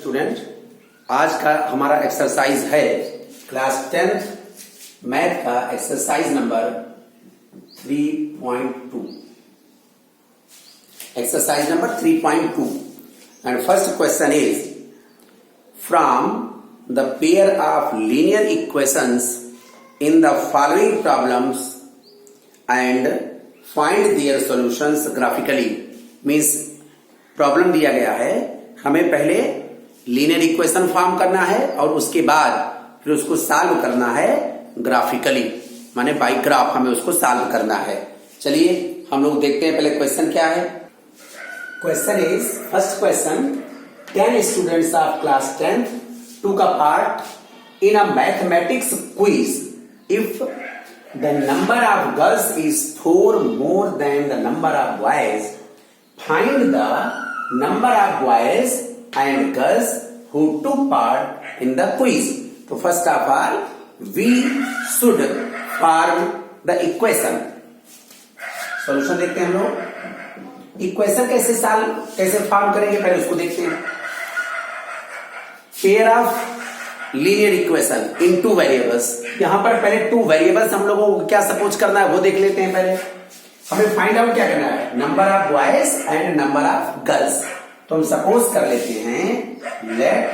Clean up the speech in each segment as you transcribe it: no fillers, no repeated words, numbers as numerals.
Student, आज का हमारा एक्सरसाइज है क्लास 10th मैथ का exercise number 3.2। Exercise number 3.2 and first question is from the pair of linear equations in the following problems and find their solutions graphically. Means problem दिया गया है, हमें पहले लीनियर इक्वेशन फॉर्म करना है और उसके बाद फिर उसको सॉल्व करना है ग्राफिकली, माने बाई ग्राफ हमें उसको सॉल्व करना है। चलिए हम लोग देखते हैं पहले क्वेश्चन क्या है। Question is first question, 10 students of class 10th took a part in a mathematics quiz. If the number of girls is 4 more than the number of boys, find the number of boys and girls who took part in the quiz. तो first of all we should form the equation. Solution देखते हैं हम लोग। Equation कैसे form करेंगे पहले उसको देखते हैं। Pair of linear equation in 2 variables. यहां पर पहले 2 वेरिएबल्स हम लोगों को क्या सपोज करना है वो देख लेते हैं। पहले हमें फाइंड आउट क्या करना है, number of boys and number of girls. तो हम सपोज कर लेते हैं let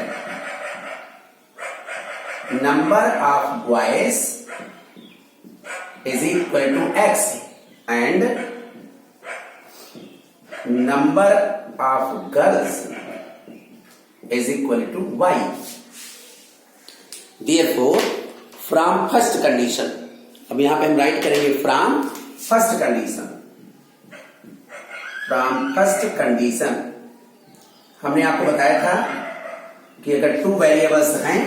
number of boys is equal to X and number of girls is equal to Y. Therefore, from first condition, अब यहां पे हम राइट करेंगे from first condition. From first condition हमने आपको बताया था कि अगर 2 वेरिएबल्स हैं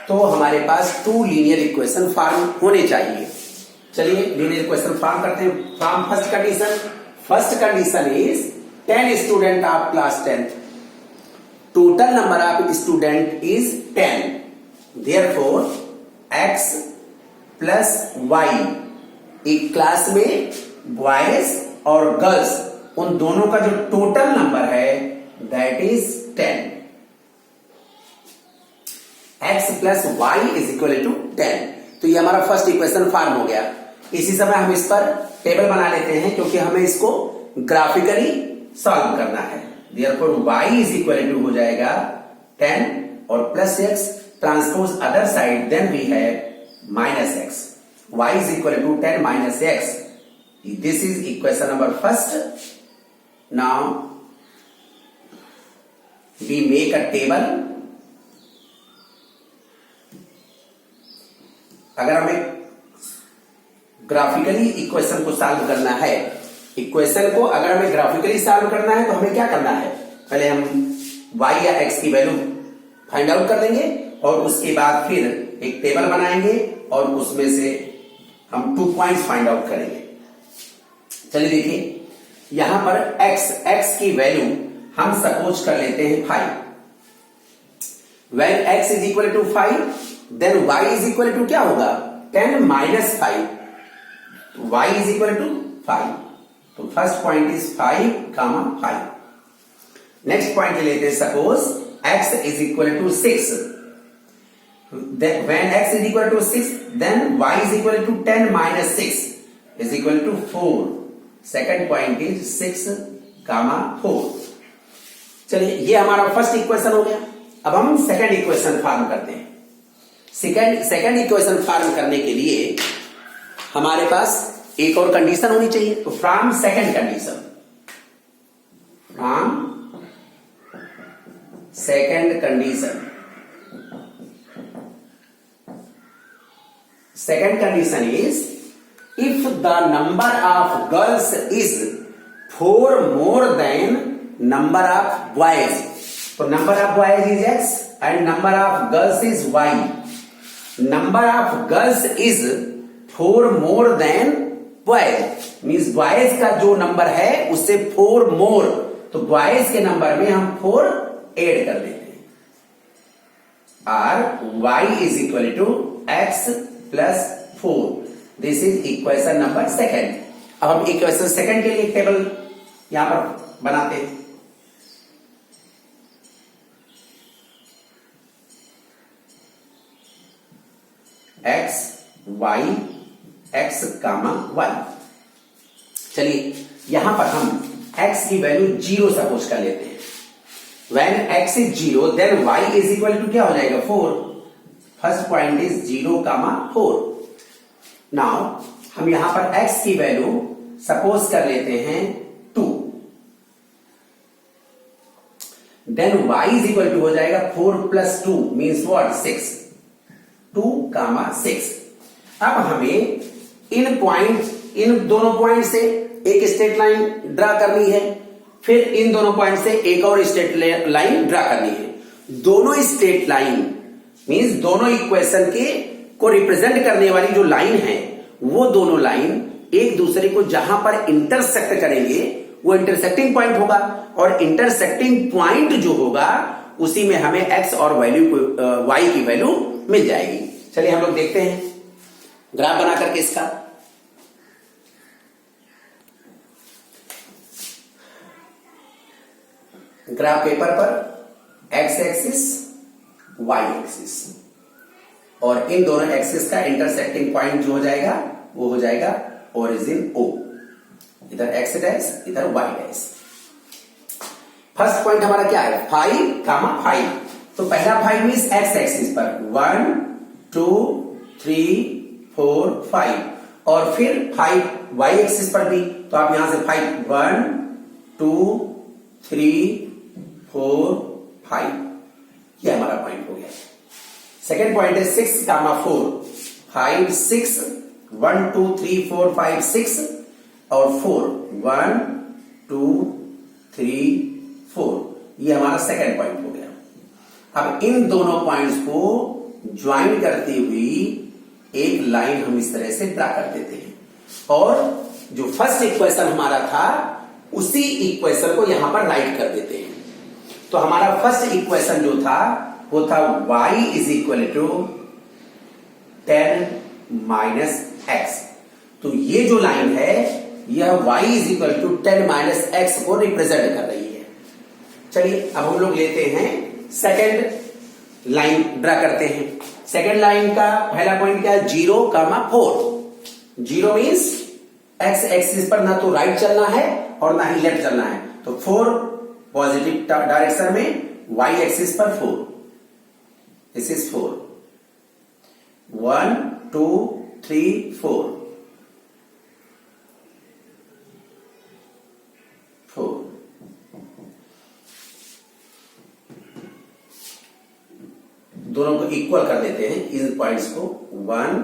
तो हमारे पास 2 लीनियर इक्वेशन फॉर्म होने चाहिए। चलिए लीनियर इक्वेशन फॉर्म करते हैं। From first condition, first condition is 10 student of class 10th, total number of student is 10। Therefore, x plus y, एक क्लास में बॉयज और गर्ल्स उन दोनों का जो टोटल नंबर है that is 10। x plus y is equal to 10। तो ये हमारा फर्स्ट इक्वेशन फॉर्म हो गया। इसी समय हम इस पर टेबल बना लेते हैं क्योंकि हमें इसको ग्राफिकली सॉल्व करना है। Therefore, y is equal to हो जाएगा 10 और plus x transpose other side, then we have minus X. y is equal to 10 minus x. This is equation number first. Now we make a table. अगर हमें graphically equation को solve करना है, equation को अगर हमें ग्राफिकली सॉल्व करना है तो हमें क्या करना है, पहले हम y या x की वैल्यू फाइंड आउट कर देंगे और उसके बाद फिर एक टेबल बनाएंगे और उसमें से हम 2 पॉइंट्स फाइंड आउट करेंगे। चलिए देखिए यहां पर x की वैल्यू हम सपोज कर लेते हैं 5। When x is equal to 5 then y is equal to क्या होगा, 10 माइनस 5। तो y इज इक्वल टू 5। तो first point is 5 comma 5। Next point लेते हैं, suppose x is equal to 6। When x is equal to 6, then y is equal to 10 minus 6 is equal to 4. Second point is 6 comma 4. चलिए ये हमारा first equation हो गया। अब हम second equation form करते हैं। सेकंड इक्वेशन फॉर्म करने के लिए हमारे पास एक और कंडीशन होनी चाहिए। तो from second condition, from second condition, second condition is if the number of girls is 4 more than number of boys. So number of boys is x and number of girls is y. Number of girls is 4 more than boys, means boys का जो number है उससे 4 more, तो boys के number में हम 4 add कर देते हैं और y is equal to x plus 4। This is equation number second. अब हम इक्वेशन सेकंड के लिए टेबल यहां पर बनाते हैं। X Y x comma y. चलिए यहां पर हम x की वैल्यू 0 सपोज कर लेते हैं। When x is 0 then y is equal to क्या हो जाएगा 4। First point is 0 comma 4। Now हम यहां पर x की वैल्यू सपोज कर लेते हैं 2। Then y is equal to हो जाएगा 4 प्लस 2 मीन्स व्हाट 6। 2 कामा 6। अब हमें इन दोनों पॉइंट से एक स्ट्रेट लाइन ड्रा करनी है, फिर इन दोनों पॉइंट से एक और स्ट्रेट लाइन ड्रा करनी है। दोनों स्ट्रेट लाइन मींस दोनों इक्वेशन के को रिप्रेजेंट करने वाली जो लाइन है वो दोनों लाइन एक दूसरे को जहां पर इंटरसेक्ट करेंगे वो इंटरसेक्टिंग पॉइंट होगा, और इंटरसेक्टिंग पॉइंट जो होगा उसी में हमें x और y की वैल्यू मिल जाएगी। चलिए हम लोग देखते हैं ग्राफ बना करके इसका। ग्राफ पेपर पर x एक्सिस y एक्सिस और इन दोनों एक्सिस का इंटरसेक्टिंग पॉइंट जो हो जाएगा वो हो जाएगा ओरिजिन O। इधर x डैश इधर y डैश। फर्स्ट पॉइंट हमारा क्या है 5 कामा 5। तो पहला 5 मीन्स x एक्सिस पर 1 2 3 4 5 और फिर 5 y एक्सिस पर भी। तो आप यहां से 5 1 2 3 4 5 ये हमारा पॉइंट हो गया। सेकेंड पॉइंट है 6 कामा 4 5 6 1 2 3 4 5 6 और 4 1 2 3 4 ये हमारा सेकेंड पॉइंट हो गया। अब इन दोनों पॉइंट्स को ज्वाइन करती हुई एक लाइन हम इस तरह से ड्रा कर देते हैं, और जो फर्स्ट इक्वेशन हमारा था उसी इक्वेशन को यहां पर राइट कर देते हैं। तो हमारा फर्स्ट इक्वेशन जो था वो था y is equal to 10 minus X. तो ये जो लाइन है यह y is equal to 10 minus X को रिप्रेजेंट कर रही है। चलिए अब हम लोग लेते हैं सेकेंड लाइन ड्रा करते हैं। सेकेंड लाइन का पहला पॉइंट क्या है 0 कामा 4। 0 मीन्स एक्स एक्सिस पर ना तो राइट चलना है और ना ही लेफ्ट चलना है, तो 4 पॉजिटिव डायरेक्शन में, y एक्सिस पर 4। This is 4 1 2 3 4 4। दोनों को इक्वल कर देते हैं इन पॉइंट्स को 1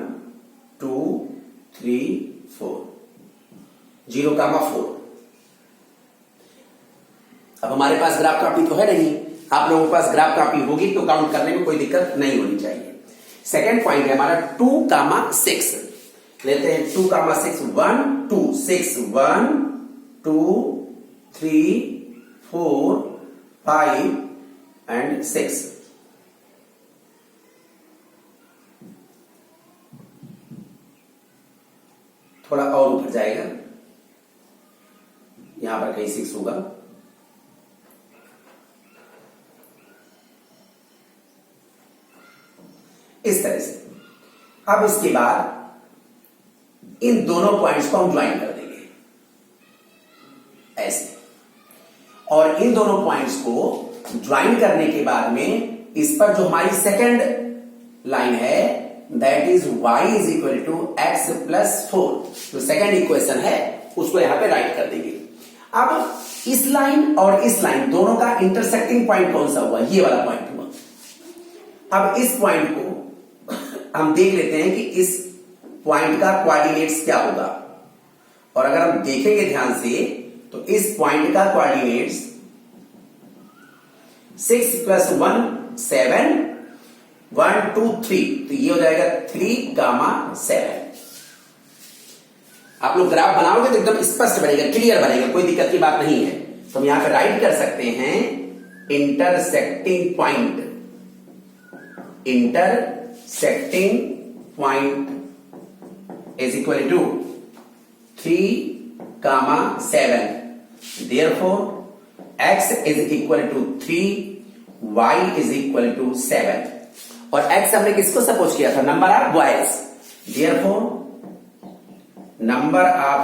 2 3 4 0 कामा 4। अब हमारे पास ग्राफ कॉपी तो है नहीं, आप लोगों के पास ग्राफ कॉपी होगी तो काउंट करने में कोई दिक्कत नहीं होनी चाहिए। सेकेंड पॉइंट है हमारा 2 कामा 6। लेते हैं 2 कामा 6 1 2 6 1 2 3 4 5 एंड 6। थोड़ा और ऊपर जाएगा, यहां पर कहीं 6 होगा। इस तरह से। अब इसके बाद इन दोनों पॉइंट्स को हम ज्वाइन कर देंगे ऐसे, और इन दोनों पॉइंट्स को ज्वाइन करने के बाद में इस पर जो हमारी सेकेंड लाइन है that is y is equal to x plus 4। जो सेकेंड इक्वेशन है उसको यहां पे राइट कर देंगे। अब इस लाइन और इस लाइन दोनों का इंटरसेक्टिंग पॉइंट कौन सा हुआ, ये वाला पॉइंट हुआ। अब इस पॉइंट को हम देख लेते हैं कि इस पॉइंट का कोऑर्डिनेट्स क्या होगा, और अगर हम देखेंगे ध्यान से तो इस पॉइंट का कोऑर्डिनेट्स 6 प्लस 1 7 1 2 3, तो ये हो जाएगा 3 कामा 7। आप लोग ग्राफ बनाओगे तो एकदम स्पष्ट बनेगा, क्लियर बनेगा, कोई दिक्कत की बात नहीं है। तो हम यहां पर राइट कर सकते हैं intersecting point, intersecting point is equal to 3 comma 7। Therefore x is equal to 3 y is equal to 7। और x हमने किसको सपोज किया था, number of boys, therefore number of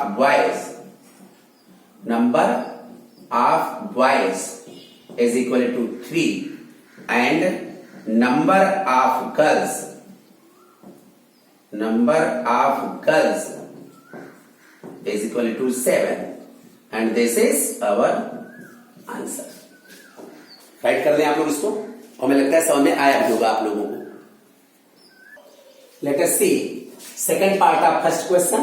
boys is equal to 3 and number of girls is equal to 7 and this is our answer. Write कर दें आप लोग इसको, और मुझे लगता है समझ में आया भी होगा आप लोगों को. Let us see second part of first question,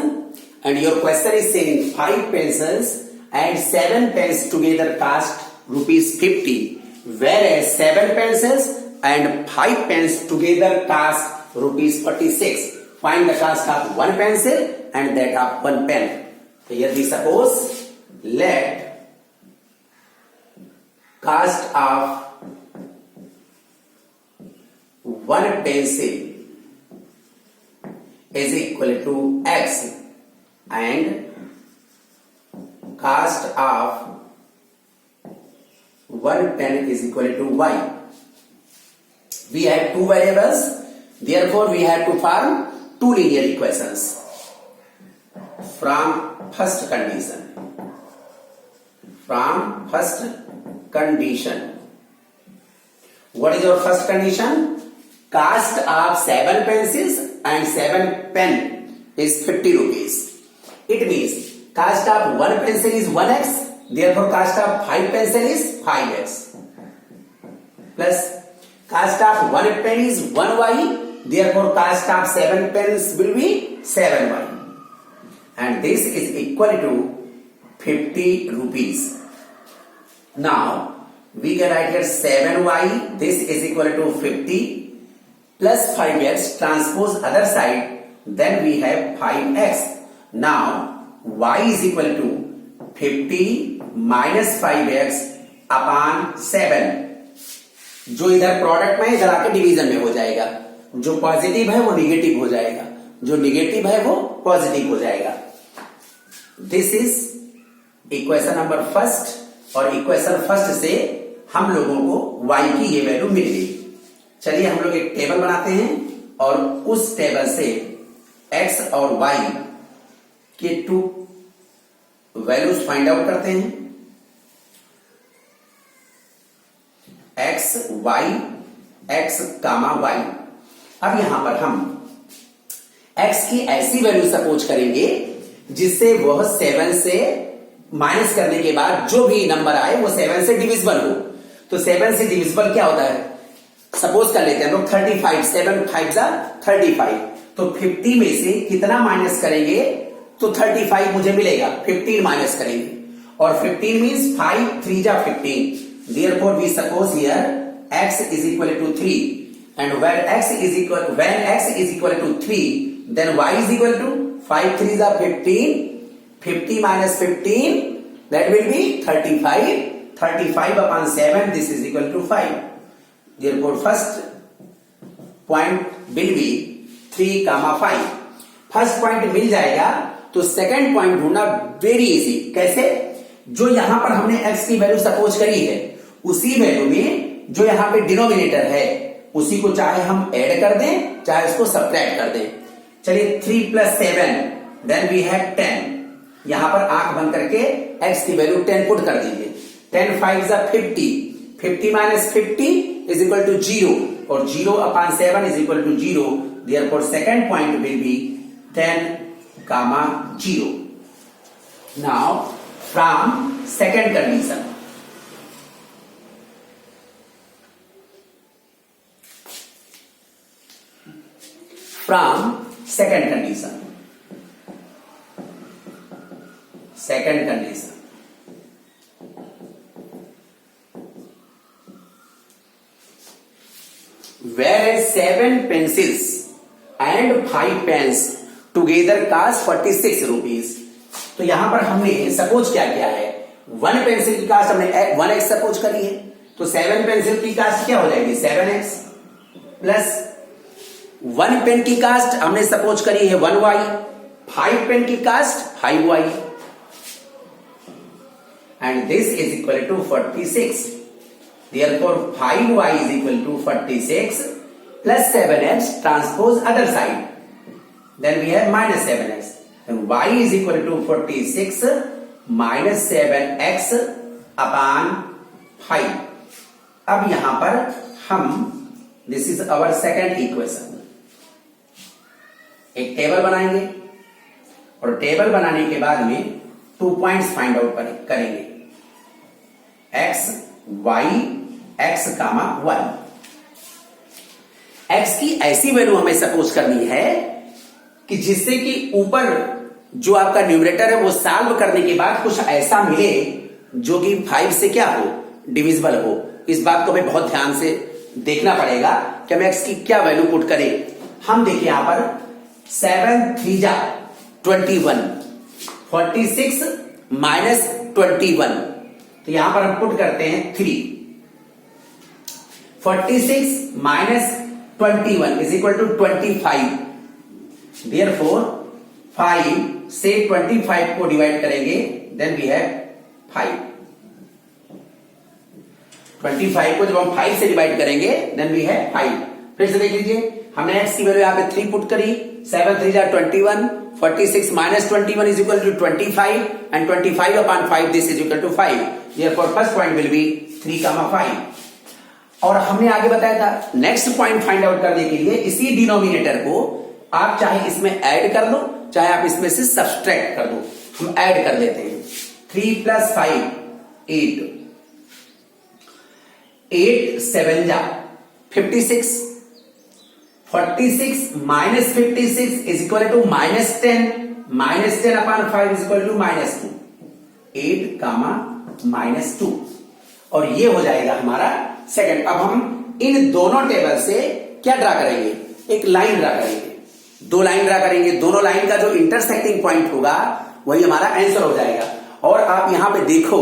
and your question is saying 5 pencils and 7 pens together cost ₹50, whereas 7 pencils and 5 pens together cost ₹46. Find the cost of 1 pencil and that of 1 pen. So here we suppose let cost of 1 pencil is equal to X and cost of 1 pen is equal to Y. We have two variables, therefore we have to form two linear equations from first condition. What is your first condition? Cost of 7 pencils and 7 pen is 50 rupees. It means cost of 1 pencil is 1x, therefore cost of 5 pencil is 5x, plus cost of 1 pen is 1y, therefore cost of 7 pens will be 7y, and this is equal to 50 rupees. Now we can write here 7y, this is equal to 50 plus 5x, transpose other side, then we have 5x. Now y is equal to 50 minus 5x upon 7. जो इधर product में इधर आके division में हो जाएगा, जो positive है वो निगेटिव हो जाएगा, जो निगेटिव है वो पॉजिटिव हो जाएगा. This is equation number first, और इक्वेशन फर्स्ट से हम लोगों को y की ये वैल्यू मिल गई. चलिए हम लोग एक टेबल बनाते हैं और उस टेबल से x और y के टू वैल्यूज फाइंड आउट करते हैं. x कामा y. अब यहां पर हम x की ऐसी वैल्यू सपोज करेंगे जिससे वह 7 से माइनस करने के बाद जो भी नंबर आए वो 7 से डिविजिबल हो. तो 7 से डिविजिबल क्या होता है, सपोज कर लेते हैं हम लोग 35, 7 5 जा 35. तो 50 में से कितना माइनस करेंगे तो 35 मुझे मिलेगा, 15 माइनस करेंगे, और 15 मीन्स 5 3 जा 15. Therefore we suppose here x is equal to 3, and when x is equal to 3, then y is equal to 5 3 जा 15, 50 minus 15, that will be 35. 35 upon 7, this is equal to 5. Therefore first point will be 3, 5. First point मिल जाएगा तो second point ढूंढना very easy. कैसे? जो यहां पर हमने x की वैल्यू सपोज करी है उसी वैल्यू में जो यहां पे डिनोमिनेटर है उसी को चाहे हम ऐड कर दें चाहे उसको सब्ट्रैक्ट कर दें. चलिए 3 plus 7, देन वी हैव 10. यहां पर आंख बंद करके x की वैल्यू 10 पुट कर दीजिए. 10 5 is 50. 50 minus 50 is equal to 0, और 0 upon 7 is equal to 0. Therefore second point will be 10, 0. Now from second condition, whereas 7 pencils and 5 pens together cost 46 rupees. तो यहां पर हमने सपोज क्या किया है, 1 पेंसिल की कास्ट हमने 1x सपोज करी है, तो 7 पेंसिल की कास्ट क्या हो जाएगी 7x, प्लस 1 पेन की कास्ट हमने सपोज करी है 1y, 5 पेन की cost 5y, and this is equal to 46. Therefore 5y is equal to 46. plus 7x transpose other side. Then we have minus 7x. And y is equal to 46 minus 7x upon 5. अब यहां पर हम this is our second equation, एक table बनाएंगे और table बनाने के बाद में 2 पॉइंट्स फाइंड आउट करेंगे, x, y, x, y. x की ऐसी वैल्यू हमें सपोज करनी है कि जिससे कि ऊपर जो आपका न्यूमरेटर है वो सॉल्व करने के बाद कुछ ऐसा मिले जो कि 5 से क्या हो, डिविजिबल हो. इस बात को हमें बहुत ध्यान से देखना पड़ेगा कि हम x की क्या वैल्यू पुट करें. हम देखिए यहां पर 7 3 जा 21, 46 माइनस 21, तो यहां पर हम पुट करते हैं 3. 46 minus 21 is equal to 25. Therefore 5 से 25 को डिवाइड करेंगे, देन वी हैव 5. 25 को जब हम 5 से डिवाइड करेंगे देन वी हैव 5. फिर से देख लीजिए, हमने x की वैल्यू यहां पे 3 पुट करी, 7 3 जा 21, 46 minus 21 is equal to 25 and 25 upon 5 this is equal to 5. Therefore first point will be 3, 5. और हमने आगे बताया था नेक्स्ट पॉइंट फाइंड आउट करने के लिए इसी डिनोमिनेटर को आप चाहे इसमें ऐड कर लो, चाहे आप इसमें से सब्सट्रैक्ट कर दो. हम ऐड कर लेते हैं. 3 प्लस 5 8, 8 7 जा 56, 46 minus 56 is equal to minus 10, minus 10 upon 5 is equal to minus 2, 8 minus 2. और ये हो जाएगा हमारा सेकंड. अब हम इन दोनों टेबल से क्या ड्रा करेंगे, एक लाइन ड्रा करेंगे, 2 लाइन ड्रा करेंगे. दोनों लाइन का जो इंटरसेक्टिंग पॉइंट होगा वही हमारा आंसर हो जाएगा. और आप यहां पे देखो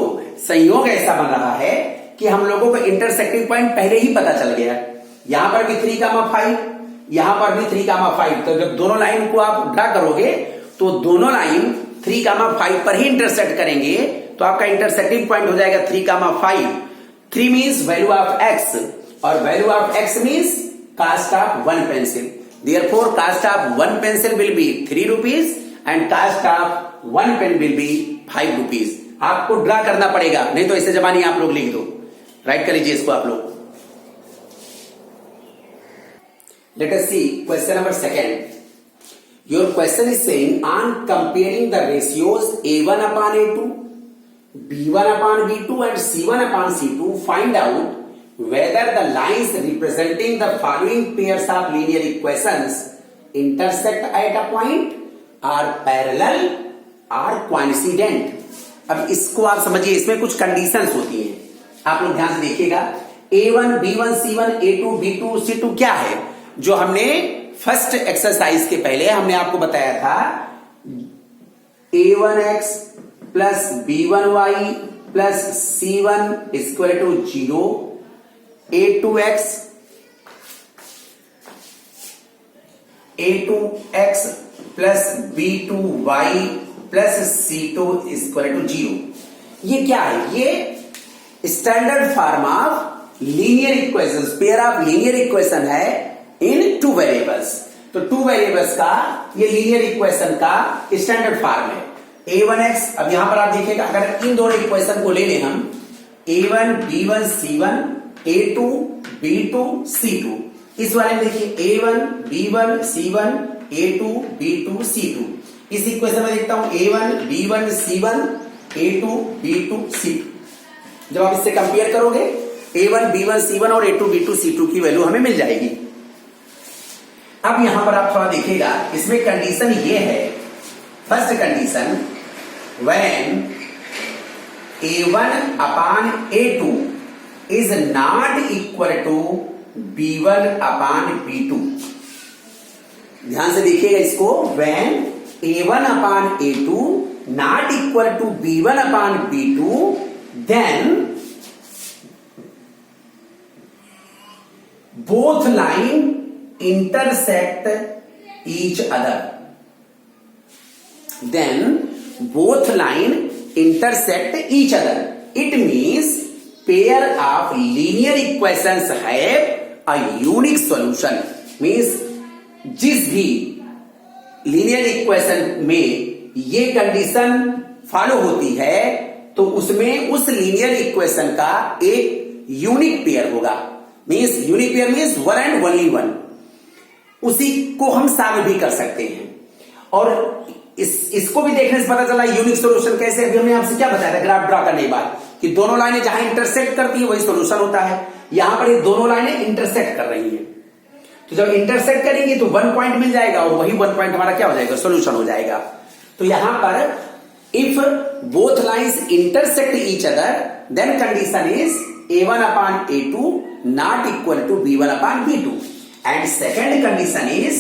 संयोग ऐसा बन रहा है कि हम लोगों को इंटरसेक्टिंग पॉइंट पहले ही पता चल गया. यहां पर भी 3, 5, यहां पर भी 3, 5. तो जब दोनों लाइन को आप ड्रा करोगे तो दोनों लाइन 3, 5 पर ही इंटरसेक्ट करेंगे, तो आपका इंटरसेक्टिंग पॉइंट हो जाएगा 3, 5. 3 मीन्स वैल्यू ऑफ x और value of x means caste of 1 pencil. Therefore cost of 1 pencil will be 3 rupees and cost of 1 pen will be 5 rupees. आपको ड्रा करना पड़ेगा, नहीं तो ऐसे जमानी आप लोग लिख दो. राइट कर लीजिए इसको आप लोग. Let us see question number 2. Your question is saying on comparing the ratios A1 upon A2, B1 upon B2 and C1 upon C2, find out whether the lines representing the following pairs of linear equations intersect at a point, are parallel or coincident. अब इसको आप समझिए, इसमें कुछ conditions होती हैं, आप लोग ध्यान से देखिएगा. A1 B1 C1 A2 B2 C2 क्या है, जो हमने फर्स्ट एक्सरसाइज के पहले हमने आपको बताया था. A1x plus B1y plus C1 equal to 0, A2x plus B2y plus C2 equal to 0. ये क्या है, ये standard form of linear equations, pair of linear equation है इन 2 वेरिएबल्स. तो 2 वेरिएबल्स का ये लीनियर इक्वेशन का स्टैंडर्ड फॉर्म है. A1x, अब यहां पर आप देखिएगा, अगर इन दोनों इक्वेशन को ले लें हम, A1 B1 C1 A2 B2 C2, इस वाले में देखिए A1 B1 C1 A2 B2 C2. इस इक्वेशन में देखता हूं A1 B1 C1 A2 B2 C2. जब आप इससे कंपेयर करोगे A1 B1 C1 और A2 B2 C2 की वैल्यू हमें मिल जाएगी. अब यहां पर आप थोड़ा देखिएगा, इसमें कंडीशन ये है, first condition, when A1 upon A2 is not equal to B1 upon B2. ध्यान से देखिएगा इसको, when A1 upon A2 not equal to B1 upon B2, then both line intersect each other. Then both line intersect each other. It means pair of linear equations have a unique solution means जिस भी linear equation में ये condition follow होती है तो उसमें उस linear equation का एक यूनिक पेयर होगा। Means unique pair means one and only one, उसी को हम सॉल्व भी कर सकते हैं। और इसको भी देखने से पता चला यूनिक सॉल्यूशन कैसे। अभी हमने आपसे क्या बताया था ग्राफ ड्रा करने के बाद कि दोनों लाइनें जहां इंटरसेक्ट करती है वही सॉल्यूशन होता है। यहां पर ये दोनों लाइनें इंटरसेक्ट कर रही हैं, तो जब इंटरसेक्ट करेंगे तो 1 पॉइंट मिल जाएगा और वही 1 पॉइंट हमारा क्या हो जाएगा, सॉल्यूशन हो जाएगा। तो यहां पर if both lines intersect each other than condition is a1 upon a2 not equal to b1 upon b2, and second condition is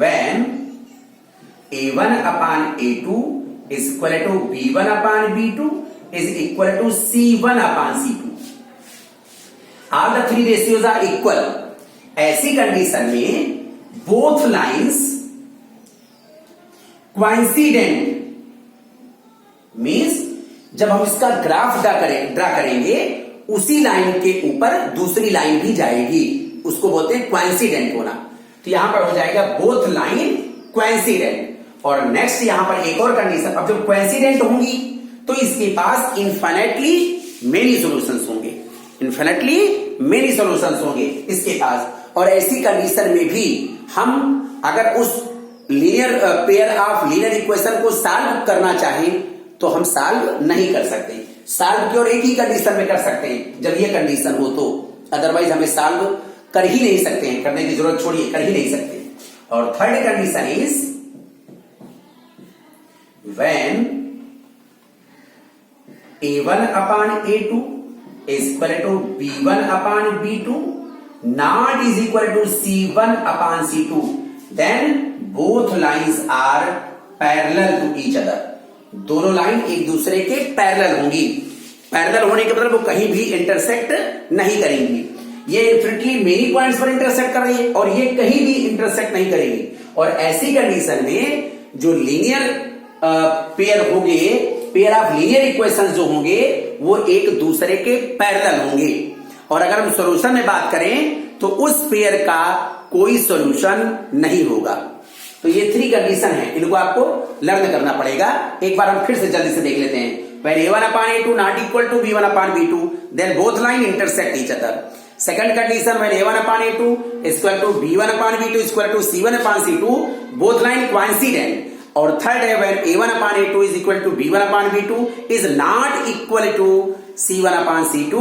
when a1 upon a2 is equal to b1 upon b2 is equal to c1 upon c2, all the three ratios are equal। ऐसी condition में both lines coincident means जब हम इसका graph draw करेंगे उसी line के ऊपर दूसरी लाइन भी जाएगी, उसको बोलते हैं कोइंसिडेंट होना। तो यहां पर हो जाएगा बोथ लाइन कोइंसिडेंट। और नेक्स्ट यहां पर एक और कंडीशन, अब जब कोइंसिडेंट होंगी तो इसके पास इन्फिनिटली मेनी सॉल्यूशंस होंगे, इन्फिनिटली मेनी सॉल्यूशंस होंगे इसके पास। और ऐसी कंडीशन में भी हम अगर उस linear pair of linear equation को सॉल्व करना चाहें तो हम सॉल्व नहीं कर सकते। सॉल्व केवल एक ही कंडीशन में कर सकते हैं जब ये कंडीशन हो तो, अदरवाइज हमें सॉल्व कर ही नहीं सकते हैं, करने की जरूरत छोड़िए, कर ही नहीं सकते। और third condition is when a1 upon a2 is equal to b1 upon b2 not is equal to c1 upon c2 then both lines are parallel to each other। दोनों लाइन एक दूसरे के पैरेलल होंगी। पैरेलल होने के मतलब वो कहीं भी इंटरसेक्ट नहीं करेंगी। ये इन्फिनिटली मेनी पॉइंट्स पर इंटरसेक्ट कर रही है और ये कहीं भी इंटरसेक्ट नहीं करेगी। और ऐसी कंडीशन में जो लीनियर पेयर होंगे, पेयर ऑफ लीनियर इक्वेशंस जो होंगे वो एक दूसरे के पैरेलल होंगे। और अगर हम सॉल्यूशन में बात करें तो उस पेयर का कोई सॉल्यूशन नहीं होगा। तो ये 3 कंडीशन है, इनको आपको लर्न करना पड़ेगा। एक बार हम फिर से जल्दी से देख लेते हैं। When a1 upon a2 not equal to b1 upon b2 then both line intersect each other। Second condition, when a1 upon a2 is equal to b1 upon b2 is equal to c1 upon c2 both line coincident। और third है when a1 upon a2 is equal to b1 upon b2 is not equal to c1 upon c2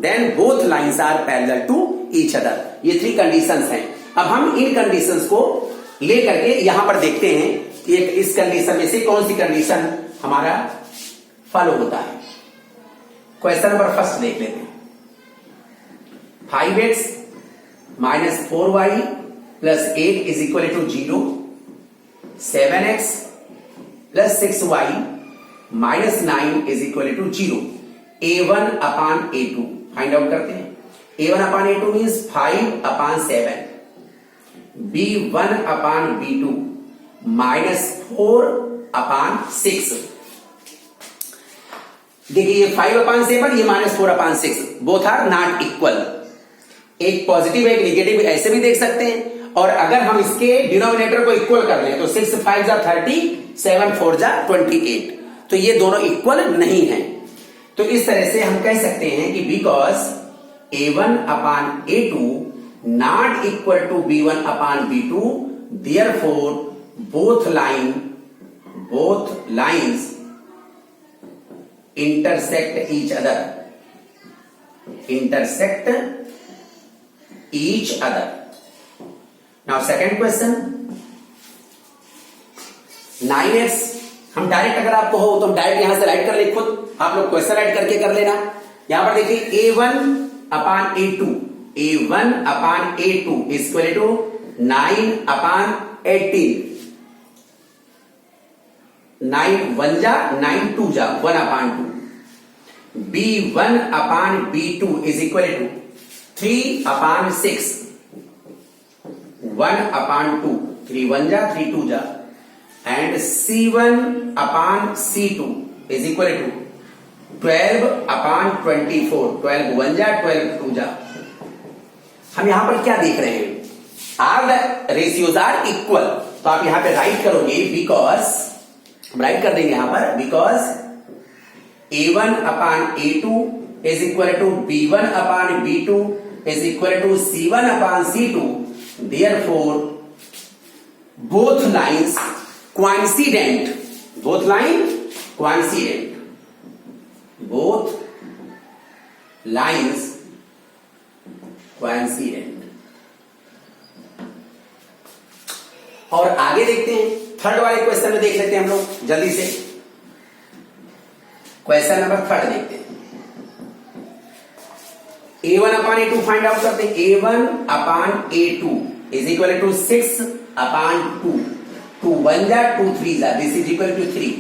then both lines are parallel to each other। ये 3 conditions हैं। अब हम इन conditions को लेकर के यहां पर देखते हैं कि इस कंडीशन में से कौन सी कंडीशन हमारा फॉलो होता है। क्वेश्चन नंबर फर्स्ट देख लेते हैं। 5x minus 4y plus 8 is equal to 0। 7x plus 6y minus 9 is equal to 0। a1 upon a2 find out करते हैं। a1 upon a2 means 5 upon 7। b1 upon b2 minus 4 upon 6। देखिए ये 5 upon 7, ये minus 4 upon 6, both are not equal. एक positive एक negative ऐसे भी देख सकते हैं। और अगर हम इसके डिनोमिनेटर को इक्वल कर लें तो 6 5 जा 30, 7 4 जा 28, तो ये दोनों इक्वल नहीं है। तो इस तरह से हम कह सकते हैं कि because a1 upon a2 not equal to b1 upon b2 therefore both lines intersect each other। now second question 9x, हम डायरेक्ट अगर आपको हो तो हम डायरेक्ट यहां से राइट कर ले, खुद आप लोग क्वेश्चन राइट करके कर लेना। यहां पर देखिए a1 upon a2 is equal to 9 upon 18। 9 1 जा 9 2 जा 1 upon 2। b1 upon b2 is equal to 3 upon 6। 1 upon 2, 3 1 जा 3 2 जा। and c1 upon c2 is equal to 12 upon 24। 12 1 जा 12 2 जा। हम यहां पर क्या देख रहे हैं, are the ratios are equal, तो आप यहां पे राइट करोगे बिकॉज, हम राइट कर देंगे यहां पर because A1 upon A2 is equal to B1 upon B2 is equal to C1 upon C2, therefore both lines coincident, both line coincident, both lines coincident। और आगे देखते हैं, थर्ड वाले क्वेश्चन में देख लेते हैं हम लोग जल्दी से। क्वेश्चन नंबर थर्ड देखते हैं। A1 upon A2 find out करते हैं। A1 upon A2 is equal to 6 upon 2, 2 1 जा 2 3 जा, this is equal to 3।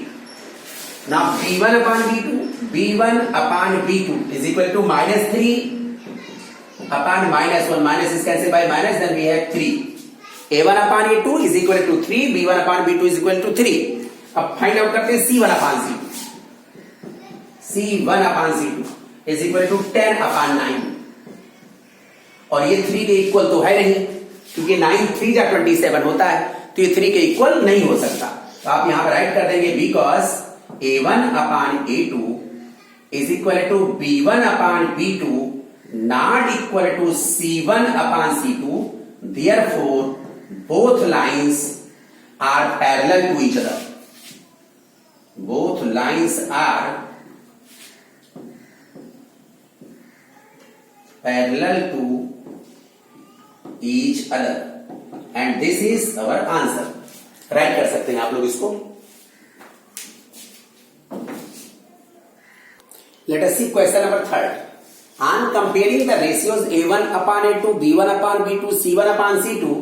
Now B1 upon B2, B1 upon B2 is equal to -3 upon -1, minus is cancelled by minus, then we have 3। A1 upon A2 is equal to 3, B1 upon B2 is equal to 3। अब find out करते हैं C1 upon C2, C1 upon C2 is equal to 10 upon 9, और ये 3 के equal तो है नहीं, क्योंकि 9 3 जा 27 होता है, तो ये 3 के इक्वल नहीं हो सकता। तो आप यहां पर राइट कर देंगे because A1 upon A2 is equal to B1 upon B2 not equal to C1 upon C2, therefore both lines are parallel to each other, both lines are parallel to each other, and this is our answer। Write कर सकते हैं आप लोग इसको। Let us see question number third। On comparing the ratios A1 upon A2, B1 upon B2, C1 upon C2,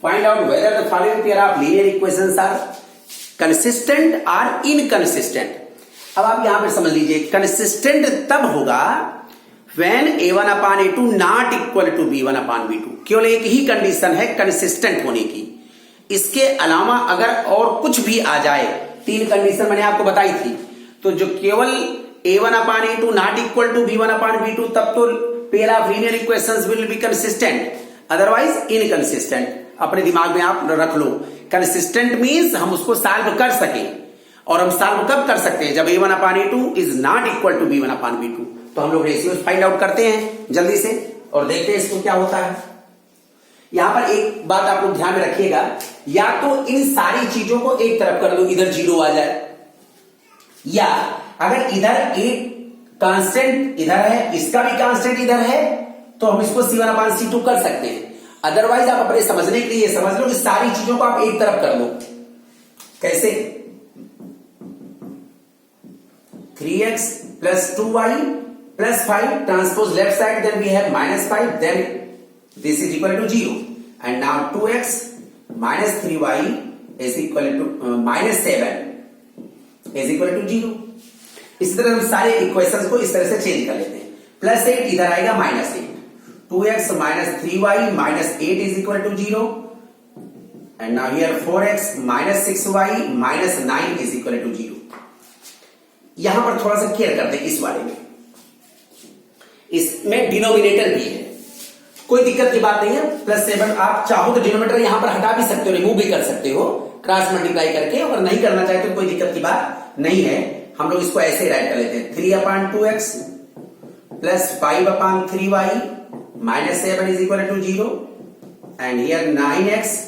find out whether the following pair of linear equations are consistent or inconsistent। अब आप यहां पर समझ लीजिए, consistent तब होगा when A1 upon A2 not equal to B1 upon B2। केवल एक ही कंडीशन है कंसिस्टेंट होने की, इसके अलावा अगर और कुछ भी आ जाए, 3 कंडीशन मैंने आपको बताई थी, तो जो केवल A1 upon A2 not equal to B1 upon B2, तब तो pair of linear equations will be consistent, otherwise inconsistent. अपने दिमाग में आप रख लो, कंसिस्टेंट मीन्स हम उसको सॉल्व कर सके, और हम सॉल्व कब कर सकते हैं, जब A1 upon A2 is not equal to B1 upon B2। तो हम लोग रेशियोज फाइंड आउट करते हैं जल्दी से और देखते हैं इसको क्या होता है। यहां पर एक बात आप लोग ध्यान में रखिएगा, या तो इन सारी चीजों को एक तरफ कर दो, इधर 0 आ जाए, या अगर इधर एक कांस्टेंट इधर है, इसका भी कांस्टेंट इधर है, तो हम इसको C1 upon C2 कर सकते हैं। अदरवाइज आप अपने समझने के लिए समझ लो कि सारी चीजों को आप एक तरफ कर लो। कैसे? 3x plus 2y plus 5 transpose left side, then we have -5, then this is equal to 0, and now 2x minus 3y is equal to -7 is equal to 0। इसी तरह हम सारे इक्वेशंस को इस तरह से चेंज कर लेते हैं। +8 इधर आएगा -8, 2x minus 3y minus 8 is equal to 0, and now here 4x minus 6y minus 9 is equal to 0। यहां पर थोड़ा सा केयर करते हैं इस वाले में, इसमें डिनोमिनेटर भी है, कोई दिक्कत की बात नहीं है। +7 आप चाहो तो डिनोमिनेटर यहां पर हटा भी सकते हो, रिमूव भी कर सकते हो क्रॉस मल्टीप्लाई करके, और नहीं करना चाहे तो कोई दिक्कत की बात नहीं है। हम लोग इसको ऐसे राइट कर लेते हैं, 3 upon 2x plus 5 upon 3y minus 7 is equal to 0, and here 9x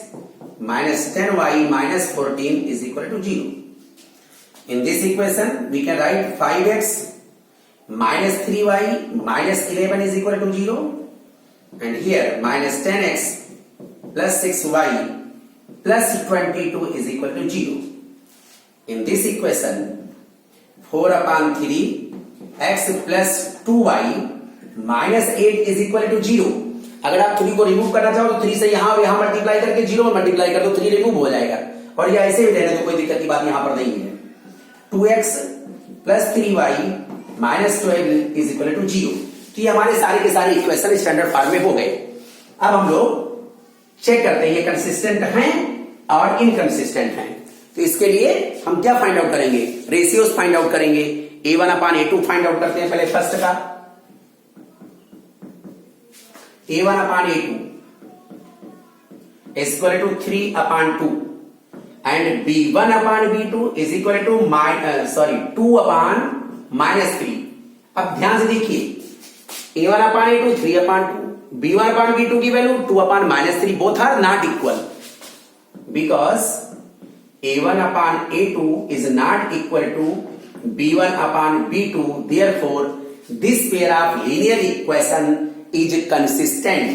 minus 10y minus 14 is equal to 0। In this equation we can write 5x minus 3y minus 11 is equal to 0, and here minus 10x plus 6y plus 22 is equal to 0। In this equation 4 upon 3 x plus 2y minus 8 is equal to 0। अगर आप 3 को remove करना चाहो तो 3 से यहां और यहां मल्टीप्लाई करके 0 में मल्टीप्लाई कर दो, 3 रिमूव हो जाएगा, और ये ऐसे भी रहने तो कोई दिक्कत की बात यहां पर नहीं है। 2x plus 3y minus 12 is equal to 0। तो ये हमारे सारे के सारे इक्वेशन स्टैंडर्ड फॉर्म में हो गए। अब हम लोग चेक करते हैं ये कंसिस्टेंट हैं और इनकंसिस्टेंट हैं। तो इसके लिए हम क्या फाइंड आउट करेंगे, रेशियोज फाइंड आउट करेंगे। A1 upon A2 find out करते हैं पहले फर्स्ट का। A1 upon A2 is equal to 3 upon 2 and B1 upon B2 is equal to 2 upon -3. अब ध्यान से देखिए A1 upon A2 3 upon 2, B1 upon B2 की value 2 upon -3, both are not equal because A1 upon A2 is not equal to B1 upon B2. Therefore, this pair of linear equation is consistent.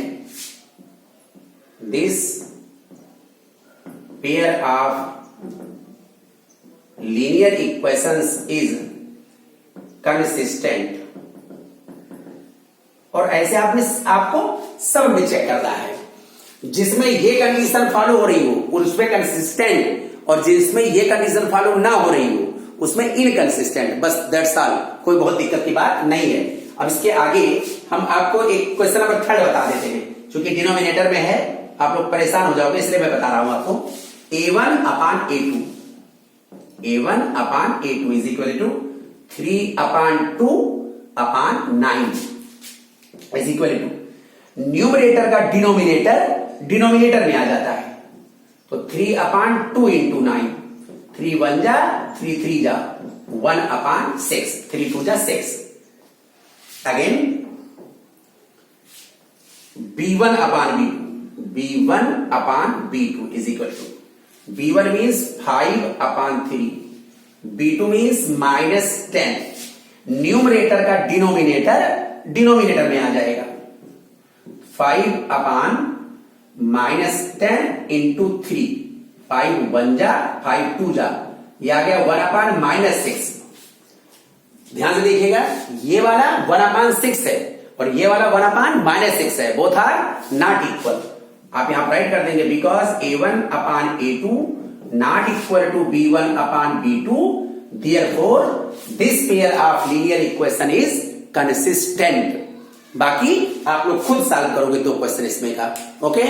This pair of linear equations is consistent. और ऐसे आपको सब में check करना है, जिसमें ये condition follow हो रही हो उसमें कंसिस्टेंट, और जिसमें ये कंडीशन फॉलो ना हो रही हो उसमें इनकंसिस्टेंट. बस दैट्स ऑल, कोई बहुत दिक्कत की बात नहीं है. अब इसके आगे हम आपको एक क्वेश्चन नंबर 3 बता देते हैं, क्योंकि डिनोमिनेटर में है, आप लोग परेशान हो जाओगे इसलिए मैं बता रहा हूं आपको. A1 upon A2, A1 upon A2 is equal to 3 upon 2 upon 9 is equal to, numerator का डिनोमिनेटर में आ जाता है, तो 3 upon 2 into 9, 3 1 जा 3 3 जा 1 upon 6, 3 2 जा 6. Again B1 upon B2 is equal to, B1 means 5 upon 3, B2 means -10. Numerator का denominator में आ जाएगा, 5 upon -10 into 3, 5 1 जा 5 2 जा, ये आ गया 1 upon -6. ध्यान से देखिएगा, ये वाला 1 upon 6 है और ये वाला 1 upon -6 है, बोथ आर नॉट इक्वल. आप यहां राइट कर देंगे because A1 upon A2 not equal to B1 upon B2. Therefore, this pair of linear equation is consistent. बाकी आप लोग खुद सॉल्व करोगे 2 क्वेश्चन इसमें का. ओके